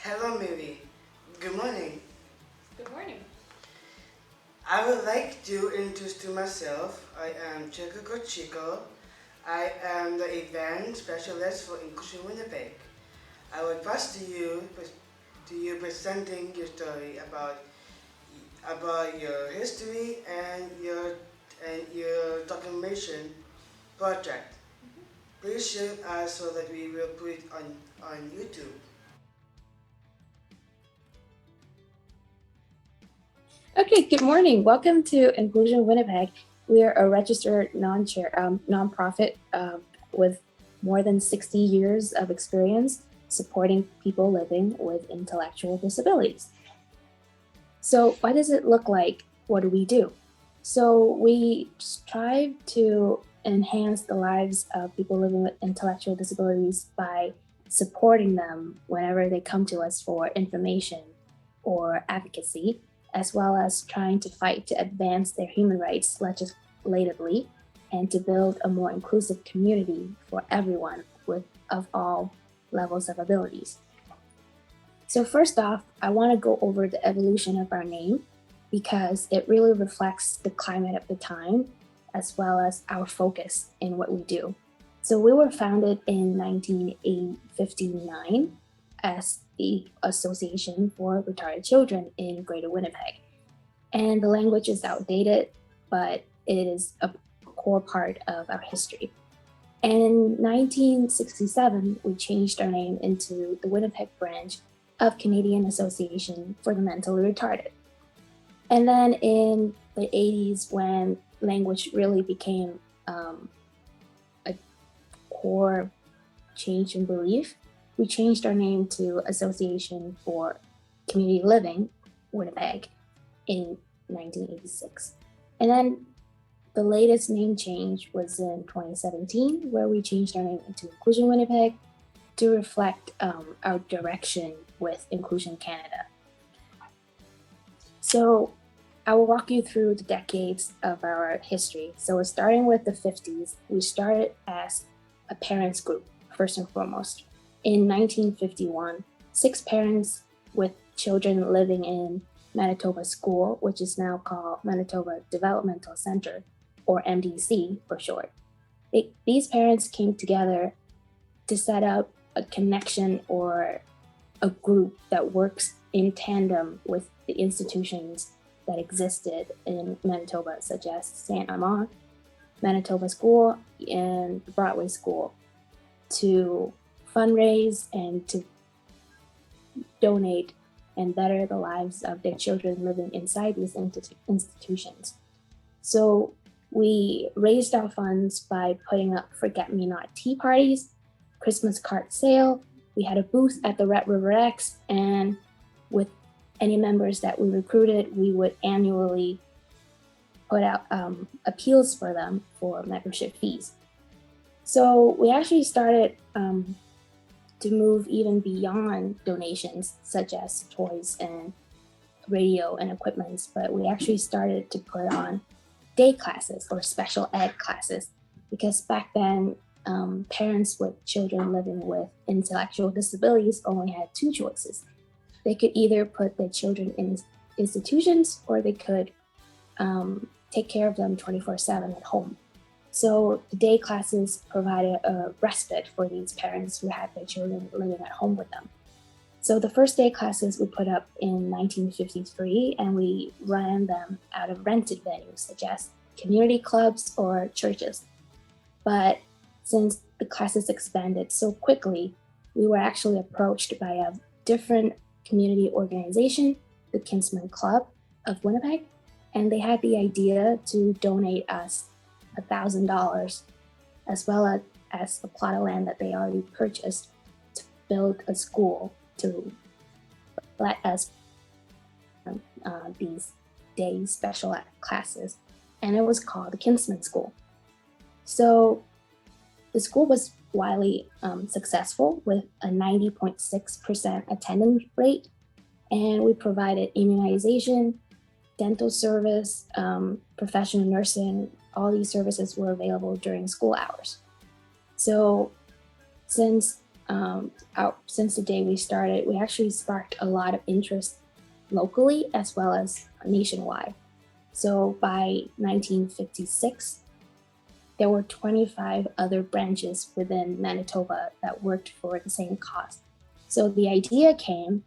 Hello, Mailley. Good morning. Good morning. I would like to introduce to myself. I am Chico Chico. I am the event specialist for Inclusion Winnipeg. I will pass to you presenting your story about your history and your documentation project. Please share us so that we will put it on YouTube. Okay, good morning. Welcome to Inclusion Winnipeg. We are a registered nonprofit with more than 60 years of experience supporting people living with intellectual disabilities. So, what does it look like? What do we do? So, we strive to enhance the lives of people living with intellectual disabilities by supporting them whenever they come to us for information or advocacy, as well as trying to fight to advance their human rights legislatively and to build a more inclusive community for everyone of all levels of abilities. So first off, I want to go over the evolution of our name because it really reflects the climate of the time as well as our focus in what we do. So we were founded in 1959 as the Association for Retarded Children in Greater Winnipeg. And the language is outdated, but it is a core part of our history. And in 1967, we changed our name into the Winnipeg branch of Canadian Association for the Mentally Retarded. And then in the 80s, when language really became a core change in belief, we changed our name to Association for Community Living Winnipeg in 1986. And then the latest name change was in 2017, where we changed our name into Inclusion Winnipeg to reflect our direction with Inclusion Canada. So I will walk you through the decades of our history. So we're starting with the 50s. We started as a parents group, first and foremost. In 1951, 6 parents with children living in Manitoba School, which is now called Manitoba Developmental Center, or MDC for short. These parents came together to set up a connection or a group that works in tandem with the institutions that existed in Manitoba, such as Saint Armand, Manitoba School, and Broadway School, to fundraise and to donate and better the lives of their children living inside these institutions. So we raised our funds by putting up forget-me-not tea parties, Christmas card sale. We had a booth at the Red River X, and with any members that we recruited, we would annually put out appeals for them for membership fees. So we actually started to move even beyond donations, such as toys and radio and equipment, but we actually started to put on day classes or special ed classes, because back then, parents with children living with intellectual disabilities only had 2 choices. They could either put their children in institutions, or they could take care of them 24/7 at home. So the day classes provided a respite for these parents who had their children living at home with them. So the first day classes we put up in 1953, and we ran them out of rented venues such as community clubs or churches. But since the classes expanded so quickly, we were actually approached by a different community organization, the Kinsman Club of Winnipeg, and they had the idea to donate us $1,000 as well as a plot of land that they already purchased to build a school to let us these day special ed classes, and it was called the Kinsman School. So the school was widely successful with a 90.6% attendance rate, and we provided immunization, dental service, professional nursing. All these services were available during school hours. So since since the day we started, we actually sparked a lot of interest locally as well as nationwide. So by 1956, there were 25 other branches within Manitoba that worked for the same cause. So the idea came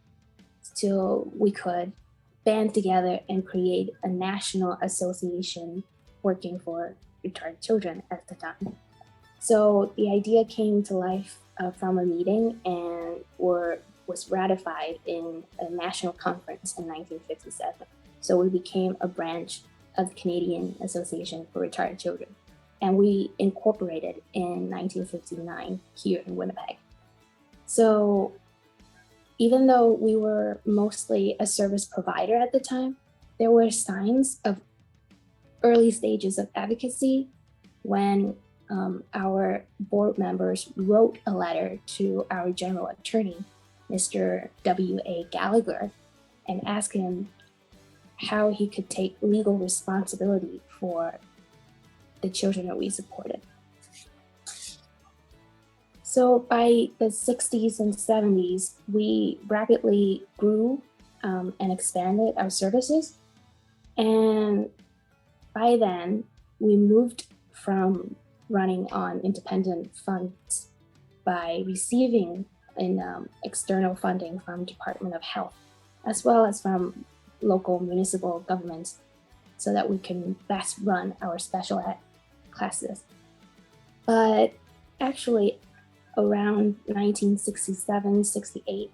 till we could band together and create a national association working for retarded children at the time. So the idea came to life from a meeting and was ratified in a national conference in 1957. So we became a branch of the Canadian Association for Retarded Children. And we incorporated in 1959 here in Winnipeg. So even though we were mostly a service provider at the time, there were signs of early stages of advocacy when our board members wrote a letter to our general attorney, Mr. W.A. Gallagher, and asked him how he could take legal responsibility for the children that we supported. So by the 60s and 70s, we rapidly grew and expanded our services. And by then, we moved from running on independent funds by receiving external funding from Department of Health, as well as from local municipal governments, so that we can best run our special ed classes. But actually, around 1967-68,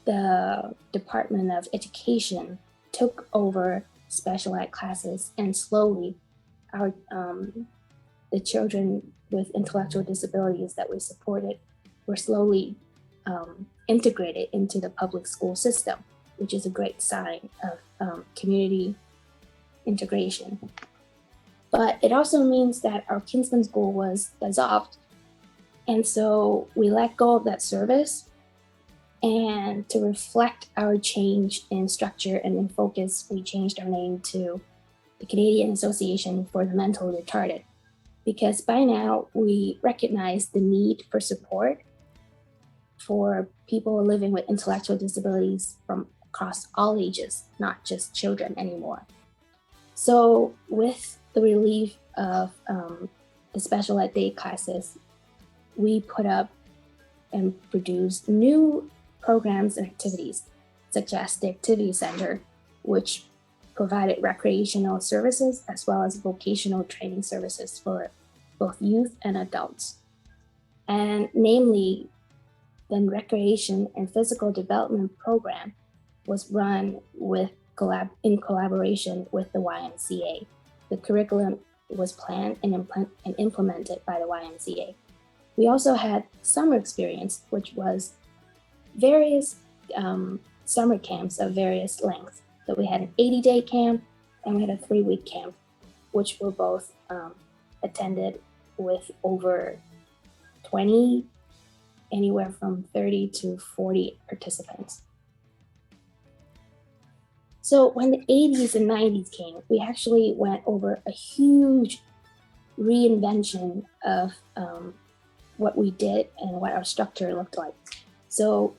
the Department of Education took over special ed classes, and slowly the children with intellectual disabilities that we supported were slowly integrated into the public school system, which is a great sign of community integration. But it also means that our Kinsman School was dissolved. And so we let go of that service, and to reflect our change in structure and in focus, we changed our name to the Canadian Association for the Mentally Retarded, because by now we recognize the need for support for people living with intellectual disabilities from across all ages, not just children anymore. So with the relief of the special ed day classes, we put up and produced new programs and activities, such as the Activity Center, which provided recreational services as well as vocational training services for both youth and adults. And namely, the Recreation and Physical Development Program was run in collaboration with the YMCA. The curriculum was planned and implemented by the YMCA. We also had summer experience, which was various summer camps of various lengths. So we had an 80-day camp and we had a 3-week camp, which were both attended with over 20, anywhere from 30 to 40 participants. So when the 80s and 90s came, we actually went over a huge reinvention of what we did and what our structure looked like. So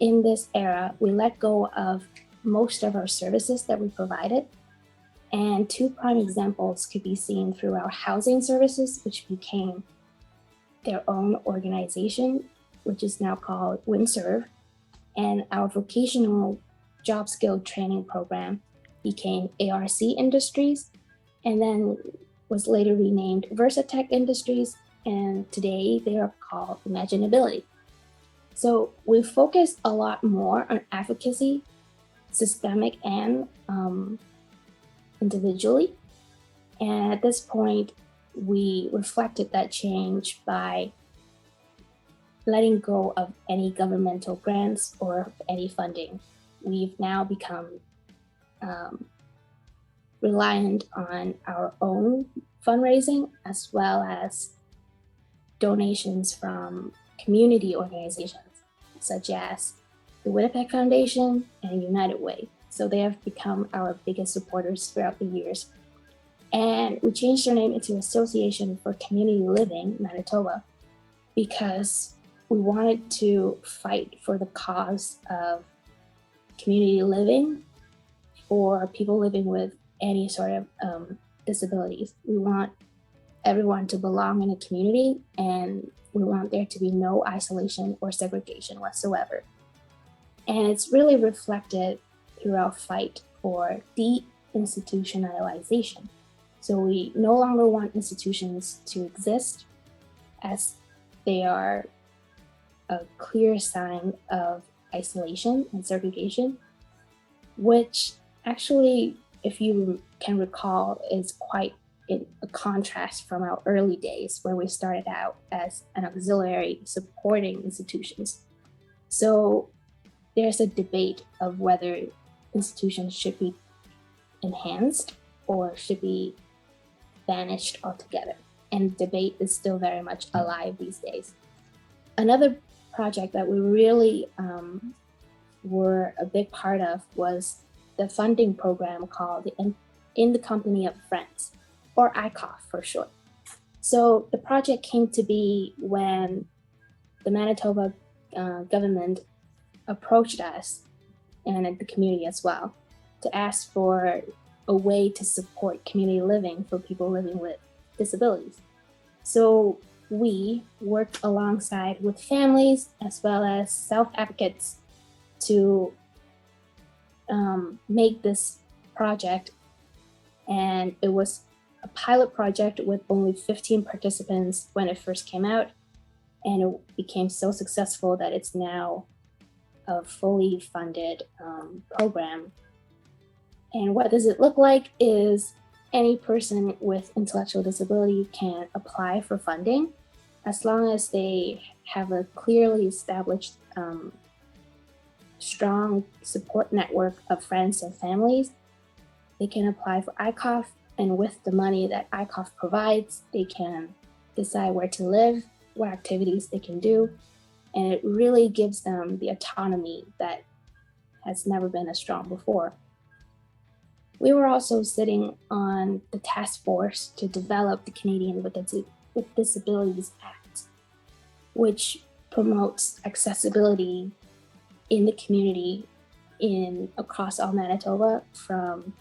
in this era, we let go of most of our services that we provided. And 2 prime examples could be seen through our housing services, which became their own organization, which is now called WinServe, and our vocational job skill training program became ARC Industries, and then was later renamed Versatech Industries, and today they are called Imaginability. So we focus a lot more on advocacy, systemic and individually. And at this point, we reflected that change by letting go of any governmental grants or any funding. We've now become reliant on our own fundraising, as well as donations from community organizations, such as the Winnipeg Foundation and United Way. So they have become our biggest supporters throughout the years. And we changed our name into Association for Community Living Manitoba, because we wanted to fight for the cause of community living for people living with any sort of disabilities. We want everyone to belong in a community, and we want there to be no isolation or segregation whatsoever. And it's really reflected through our fight for deinstitutionalization. So we no longer want institutions to exist, as they are a clear sign of isolation and segregation, which actually, if you can recall, is quite in a contrast from our early days where we started out as an auxiliary supporting institutions. So there's a debate of whether institutions should be enhanced or should be banished altogether. And the debate is still very much alive these days. Another project that we really were a big part of was the funding program called In the Company of Friends, or ICOF for short. So the project came to be when the Manitoba government approached us and the community as well to ask for a way to support community living for people living with disabilities. So we worked alongside with families as well as self-advocates to make this project. And it was a pilot project with only 15 participants when it first came out. And it became so successful that it's now a fully funded program. And what does it look like is any person with intellectual disability can apply for funding as long as they have a clearly established strong support network of friends and families. They can apply for ICOF, and with the money that ICOF provides, they can decide where to live, what activities they can do, and it really gives them the autonomy that has never been as strong before. We were also sitting on the task force to develop the Canadian with Disabilities Act, which promotes accessibility in the community across all Manitoba, from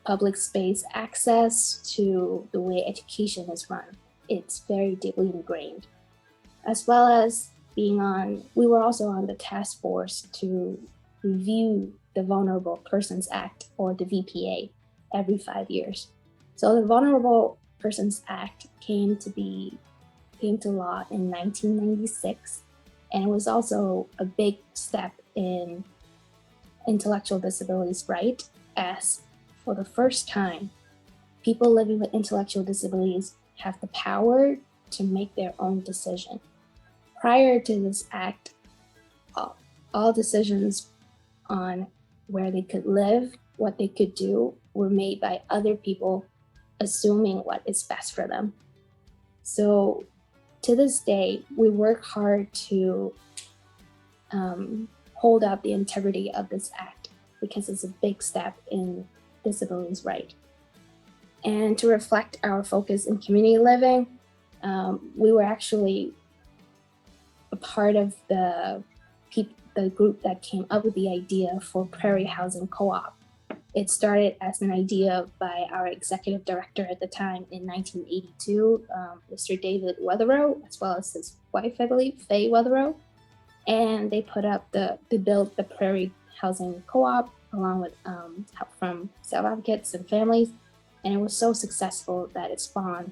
public space access to the way education is run. It's very deeply ingrained. As well as we were also on the task force to review the Vulnerable Persons Act, or the VPA, every 5 years. So the Vulnerable Persons Act came to law in 1996, and it was also a big step in intellectual disabilities rights, as for the first time, people living with intellectual disabilities have the power to make their own decision. Prior to this act, all decisions on where they could live, what they could do, were made by other people, assuming what is best for them. So to this day, we work hard to hold up the integrity of this act, because it's a big step in disabilities rights. And to reflect our focus in community living, we were actually a part of the group that came up with the idea for Prairie Housing Co-op. It started as an idea by our executive director at the time in 1982, Mr. David Weatherow, as well as his wife, I believe, Faye Weatherow. And they built the Prairie Housing Co-op along with help from self-advocates and families. And it was so successful that it spawned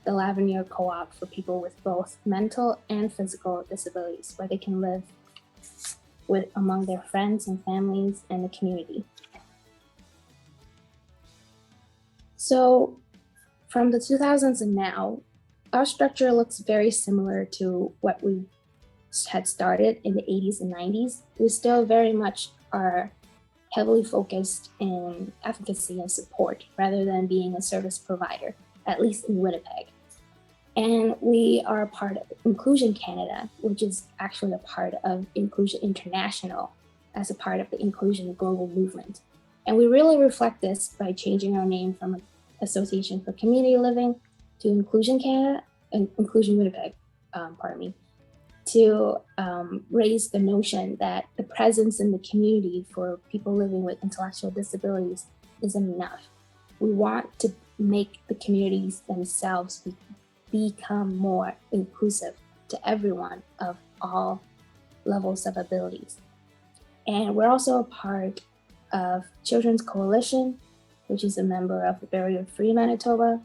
the Lavinier Co-op for people with both mental and physical disabilities, where they can live among their friends and families and the community. So from the 2000s and now, our structure looks very similar to what we had started in the 80s and 90s. We still very much are heavily focused in advocacy and support rather than being a service provider, at least in Winnipeg. And we are a part of Inclusion Canada, which is actually a part of Inclusion International as a part of the Inclusion Global Movement. And we really reflect this by changing our name from Association for Community Living to Inclusion Canada and Inclusion Winnipeg, to raise the notion that the presence in the community for people living with intellectual disabilities isn't enough. We want to make the communities themselves become more inclusive to everyone of all levels of abilities. And we're also a part of Children's Coalition, which is a member of Barrier Free Manitoba,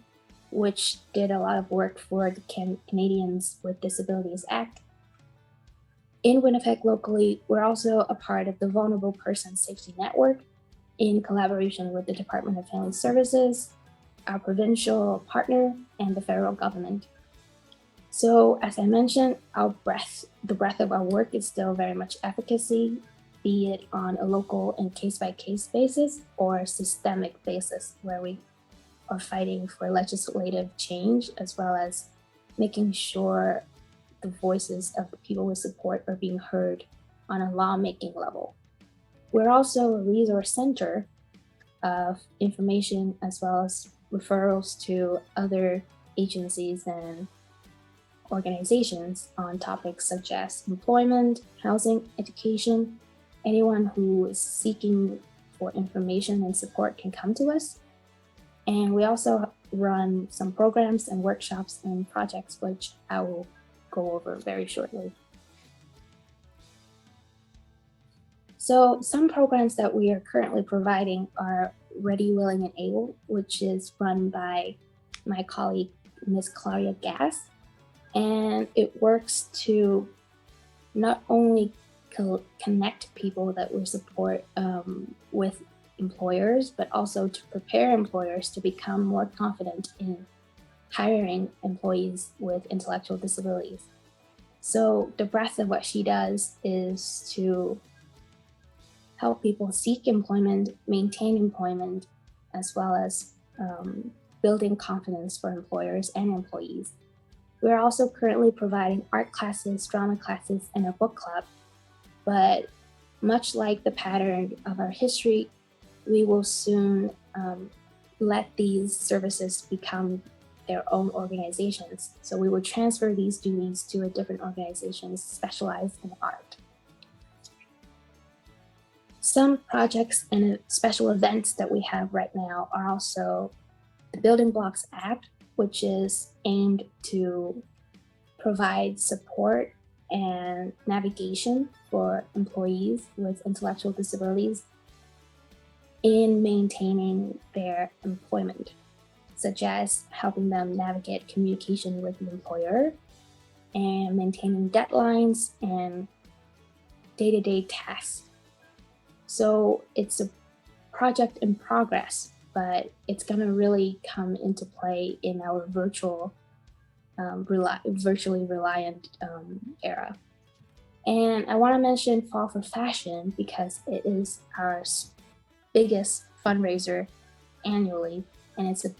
which did a lot of work for the Canadians with Disabilities Act. In Winnipeg locally, we're also a part of the Vulnerable Person Safety Network in collaboration with the Department of Family Services, our provincial partner, and the federal government. So as I mentioned, the breadth of our work is still very much advocacy, be it on a local and case-by-case basis or a systemic basis where we are fighting for legislative change, as well as making sure the voices of the people we support are being heard on a lawmaking level. We're also a resource center of information as well as referrals to other agencies and organizations on topics such as employment, housing, education. Anyone who is seeking for information and support can come to us. And we also run some programs and workshops and projects, which I will go over very shortly. So some programs that we are currently providing are Ready, Willing, and Able, which is run by my colleague, Ms. Claudia Gass. And it works to not only connect people that we support with employers, but also to prepare employers to become more confident in hiring employees with intellectual disabilities. So the breadth of what she does is to help people seek employment, maintain employment, as well as building confidence for employers and employees. We're also currently providing art classes, drama classes, and a book club. But much like the pattern of our history, we will soon let these services become their own organizations. So we will transfer these duties to a different organization specialized in art. Some projects and special events that we have right now are also the Building Blocks app, which is aimed to provide support and navigation for employees with intellectual disabilities in maintaining their employment, such as helping them navigate communication with the employer and maintaining deadlines and day-to-day tasks. So it's a project in progress, but it's going to really come into play in our virtually reliant era. And I want to mention Fall for Fashion because it is our biggest fundraiser annually, and it's a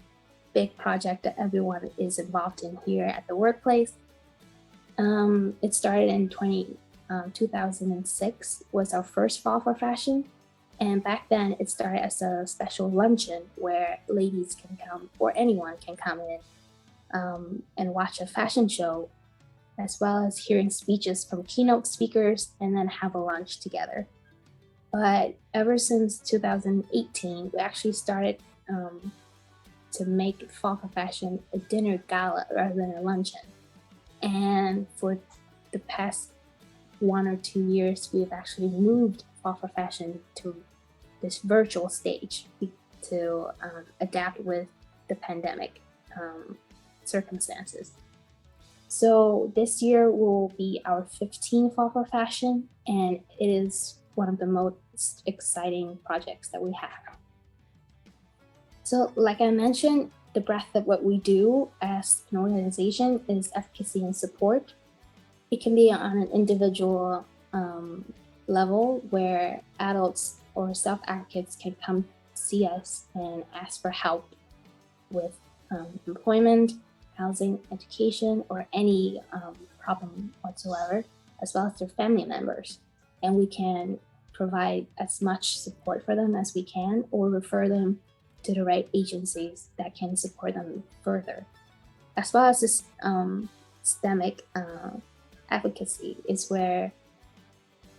big project that everyone is involved in here at the workplace. It started in 2006 was our first Fall for Fashion. And back then it started as a special luncheon where ladies can come, or anyone can come in and watch a fashion show, as well as hearing speeches from keynote speakers and then have a lunch together. But ever since 2018, we actually started to make Fall for Fashion a dinner gala rather than a luncheon. And for the past 1 or 2 years, we've actually moved Fall for Fashion to this virtual stage to adapt with the pandemic circumstances. So this year will be our 15th Fall for Fashion, and it is one of the most exciting projects that we have. So like I mentioned, the breadth of what we do as an organization is advocacy and support. It can be on an individual level where adults or self-advocates can come see us and ask for help with employment, housing, education, or any problem whatsoever, as well as their family members. And we can provide as much support for them as we can, or refer them to the right agencies that can support them further. As well as this systemic advocacy is where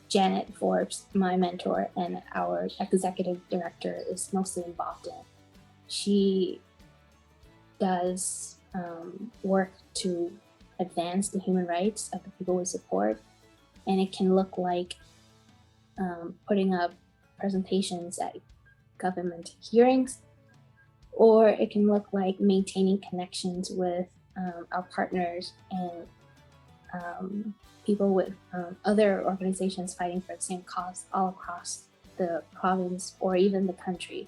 Janet Forbes, my mentor and our executive director, is mostly involved in. She does work to advance the human rights of the people we support, and it can look like putting up presentations at government hearings, or it can look like maintaining connections with our partners and people with other organizations fighting for the same cause all across the province or even the country.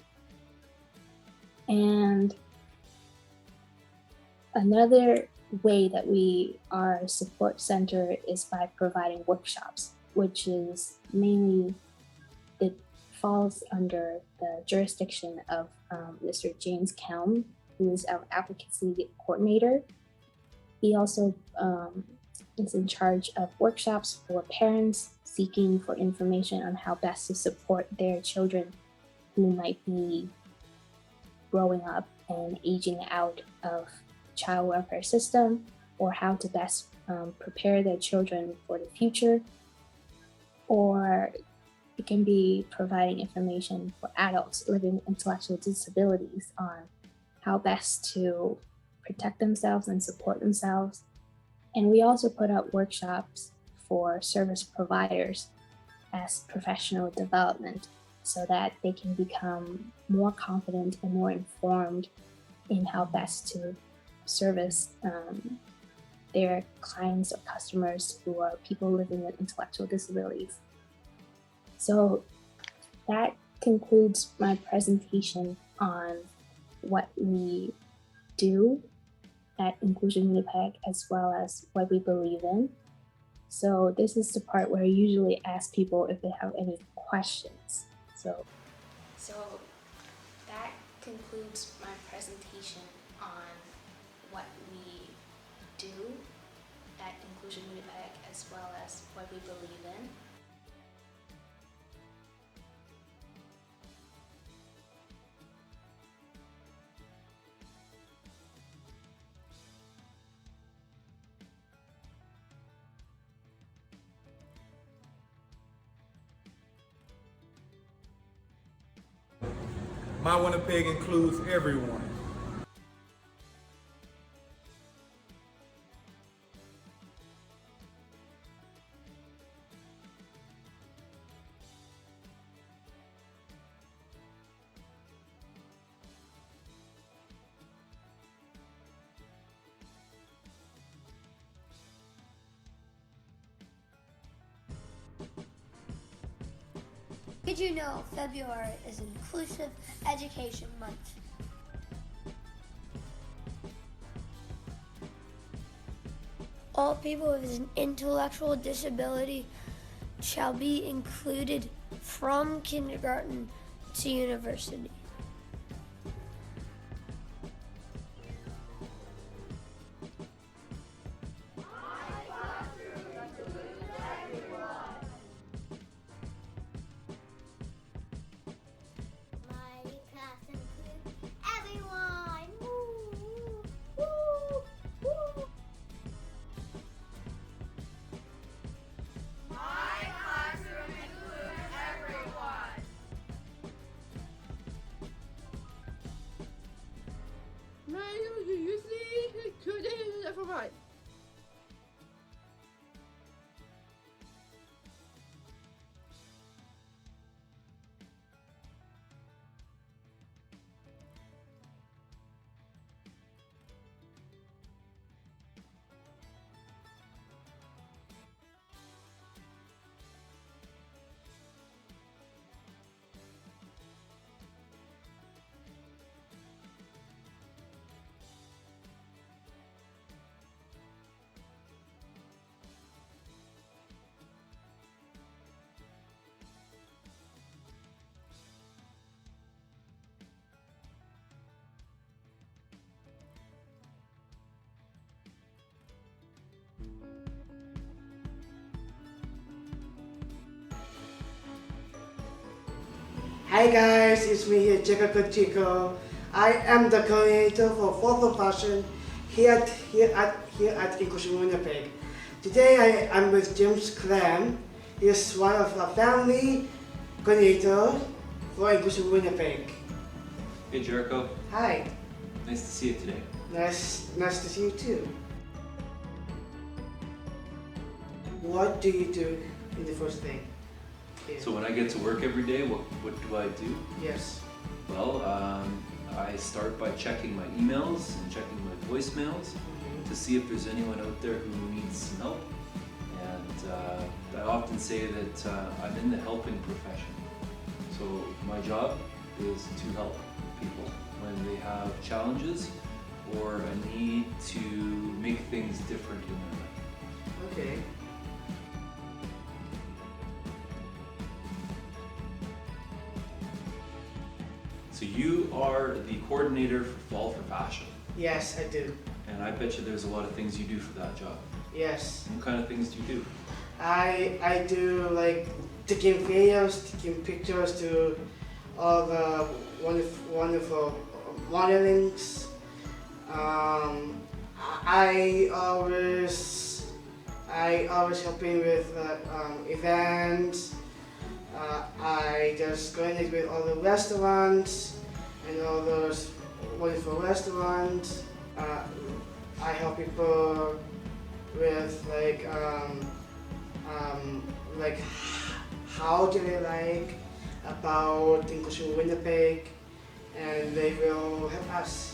And another way that we are a support center is by providing workshops, which is mainly, it falls under the jurisdiction of Mr. James Kelm, who is our advocacy coordinator. He also is in charge of workshops for parents seeking for information on how best to support their children who might be growing up and aging out of child welfare system, or how to best prepare their children for the future. Or it can be providing information for adults living with intellectual disabilities on how best to protect themselves and support themselves. And we also put out workshops for service providers as professional development so that they can become more confident and more informed in how best to service their clients or customers who are people living with intellectual disabilities. So that concludes my presentation on what we do at Inclusion Winnipeg, as well as what we believe in. So this is the part where I usually ask people if they have any questions. So that concludes my presentation on what we do at Inclusion Winnipeg, as well as what we believe in. My Winnipeg includes everyone. Did you know February is Inclusive Education Month? All people with an intellectual disability shall be included from kindergarten to university. Right. Hi guys, it's me here, Chico. I am the coordinator for photo fashion here at here at Inclusion Winnipeg. Today I'm with James Clam. He is one of the family coordinator for Inclusion Winnipeg. Hey Jericho, Hi, nice to see you today. nice to see you too. What do you do in the first thing? Here? So when I get to work every day, what do I do? Yes. Well, I start by checking my emails and checking my voicemails to see if there's anyone out there who needs some help. And I often say that I'm in the helping profession. So my job is to help people when they have challenges or a need to make things different in their life. Okay. So you are the coordinator for Fall for Fashion. Yes, I do. And I bet you there's a lot of things you do for that job. Yes. What kind of things do you do? I do like taking videos, taking pictures to all the wonderful modelings. I always helping with events. I just coordinate with all the restaurants and all those wonderful restaurants. I help people with like how do they like about Inclusion Winnipeg, and they will help us.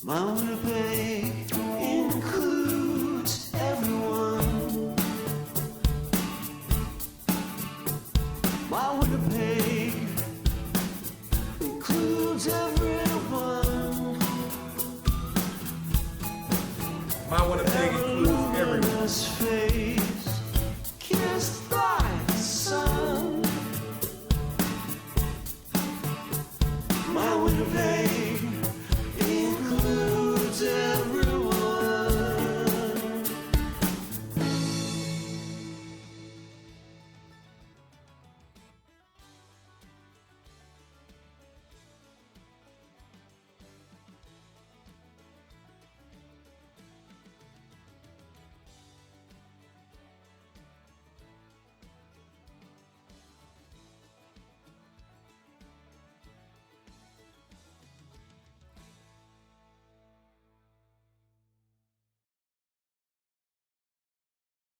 My Winnipeg includes everyone. My Winnipeg includes everyone. My Winnipeg includes everyone. Face kissed by the sun. My Winnipeg